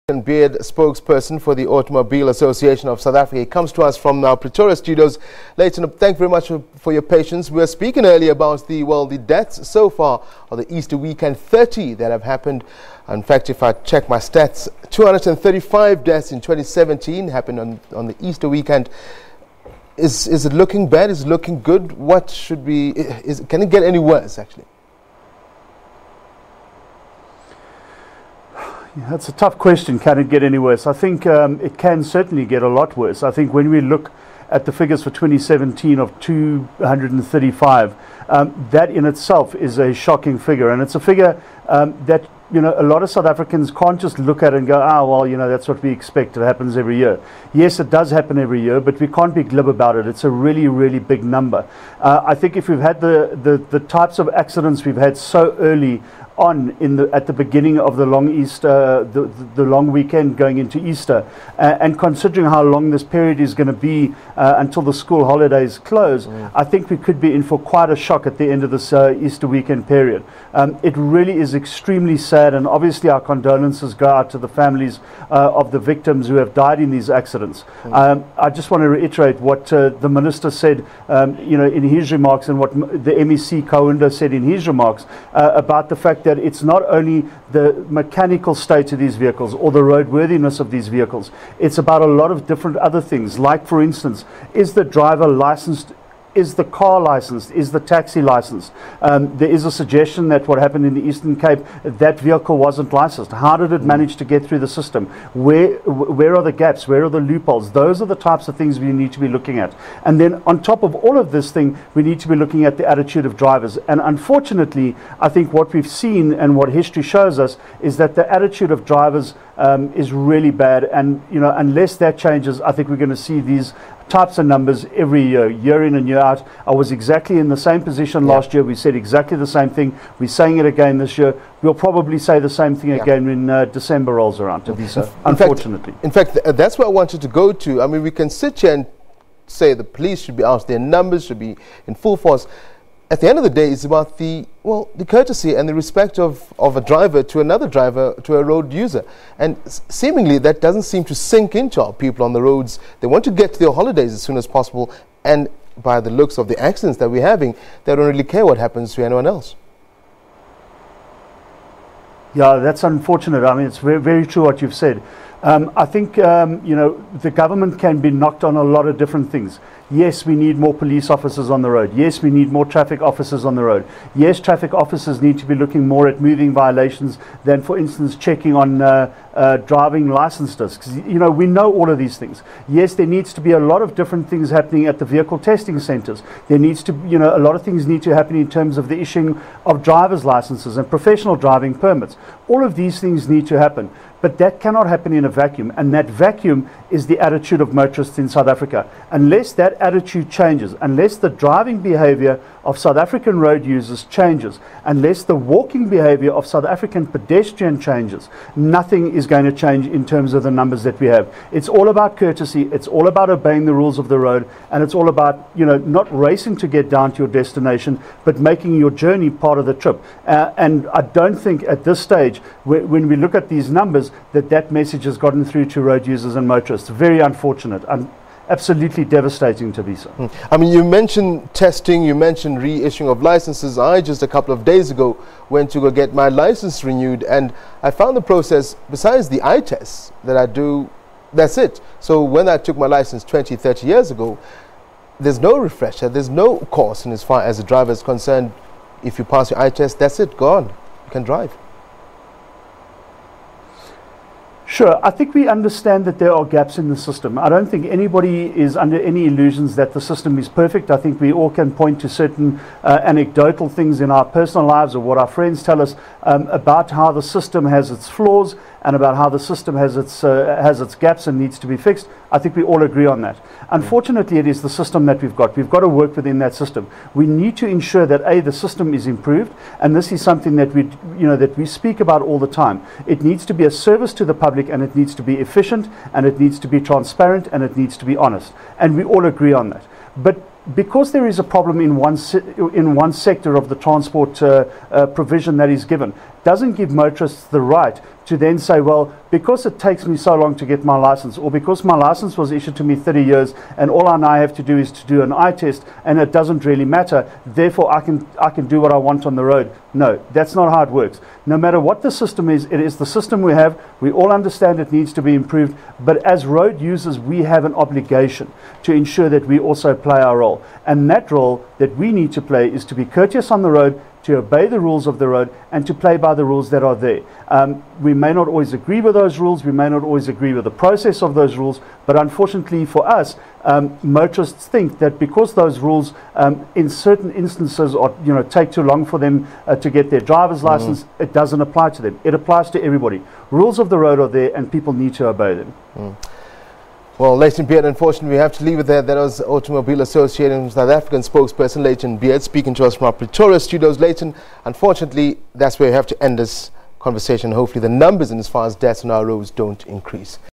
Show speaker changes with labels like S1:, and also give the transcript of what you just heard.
S1: Layton Beard, spokesperson for the Automobile Association of South Africa. He comes to us from our Pretoria studios. Layton, thank you very much for your patience. We were speaking earlier about the deaths so far of the Easter weekend, 30 that have happened. In fact, if I check my stats, 235 deaths in 2017 happened on the Easter weekend. Is it looking bad? Is it looking good? What should be? Can it get any worse, actually?
S2: Yeah, that's a tough question. Can it get any worse? I think it can certainly get a lot worse. I think when we look at the figures for 2017 of 235, that in itself is a shocking figure, and it's a figure that a lot of South Africans can't just look at it and go, well, that's what we expect. It happens every year. Yes, it does happen every year, but we can't be glib about it. It's a really, really big number. I think if we've had the types of accidents we've had so early on at the beginning of the long Easter, the long weekend going into Easter, and considering how long this period is going to be until the school holidays close, I think we could be in for quite a shock at the end of this Easter weekend period. It really is extremely sad, and obviously our condolences go out to the families of the victims who have died in these accidents. I just want to reiterate what the Minister said in his remarks, and what the MEC Kaunda said in his remarks about the fact that it's not only the mechanical state of these vehicles or the roadworthiness of these vehicles, it's about a lot of different other things, like, for instance, is the driver licensed? Is the car licensed? Is the taxi licensed? There is a suggestion that what happened in the Eastern Cape, that vehicle wasn't licensed. How did it manage to get through the system? Where are the gaps? Where are the loopholes? Those are the types of things we need to be looking at. And then on top of all of this thing, we need to be looking at the attitude of drivers. And unfortunately, I think what we've seen and what history shows us is that the attitude of drivers is really bad. And unless that changes, I think we're going to see these types of numbers every year, year in and year out. I was exactly in the same position last year. We said exactly the same thing. We're saying it again this year. We'll probably say the same thing again when December rolls around, unfortunately.
S1: In fact, that's what I wanted to go to. I mean, we can sit here and say the police should be out, their numbers should be in full force. At the end of the day, it's about the courtesy and the respect of a driver to another driver, to a road user. And seemingly that doesn't seem to sink into our people on the roads. They want to get to their holidays as soon as possible. And by the looks of the accidents that we're having, they don't really care what happens to anyone else.
S2: Yeah, that's unfortunate. I mean, it's very, very true what you've said. I think, the government can be knocked on a lot of different things. Yes, we need more police officers on the road. Yes, we need more traffic officers on the road. Yes, traffic officers need to be looking more at moving violations than, for instance, checking on driving license discs. We know all of these things. Yes, there needs to be a lot of different things happening at the vehicle testing centres. There needs to, a lot of things need to happen in terms of the issuing of driver's licenses and professional driving permits. All of these things need to happen. But that cannot happen in a vacuum, and that vacuum is the attitude of motorists in South Africa. Unless that attitude changes, unless the driving behaviour of South African road users changes, unless the walking behaviour of South African pedestrian changes, nothing is going to change in terms of the numbers that we have. It's all about courtesy, it's all about obeying the rules of the road, and it's all about, not racing to get down to your destination, but making your journey part of the trip. And I don't think at this stage, when we look at these numbers, that message has gotten through to road users and motorists. Very unfortunate and absolutely devastating to be so.
S1: I mean, you mentioned testing, you mentioned reissuing of licenses. I just a couple of days ago went to go get my license renewed, and I found the process, besides the eye tests that I do, that's it. So when I took my license 20, 30 years ago, there's no refresher, there's no course, and as far as the driver is concerned, if you pass your eye test, that's it, go on, you can drive.
S2: Sure, I think we understand that there are gaps in the system. I don't think anybody is under any illusions that the system is perfect. I think we all can point to certain anecdotal things in our personal lives or what our friends tell us about how the system has its flaws and about how the system has its gaps and needs to be fixed. I think we all agree on that. Unfortunately, it is the system that we've got. We've got to work within that system. We need to ensure that the system is improved, and this is something that we speak about all the time. It needs to be a service to the public, and it needs to be efficient, and it needs to be transparent, and it needs to be honest. And we all agree on that. But because there is a problem in one sector of the transport provision that is given, doesn't give motorists the right to then say, well, because it takes me so long to get my license, or because my license was issued to me 30 years and all I now have to do is to do an eye test and it doesn't really matter, therefore I can do what I want on the road. No, that's not how it works. No matter what the system is, it is the system we have. We all understand it needs to be improved, but as road users, we have an obligation to ensure that we also play our role. And that role that we need to play is to be courteous on the road, to obey the rules of the road, and to play by the rules that are there. We may not always agree with those rules, we may not always agree with the process of those rules, but unfortunately for us, motorists think that because those rules in certain instances are, take too long for them to get their driver's license, it doesn't apply to them. It applies to everybody. Rules of the road are there and people need to obey them.
S1: Well, Layton Beard, unfortunately, we have to leave it there. That was Automobile Association South African spokesperson Layton Beard speaking to us from our Pretoria studios. Layton, unfortunately, that's where we have to end this conversation. Hopefully the numbers in as far as deaths on our roads don't increase.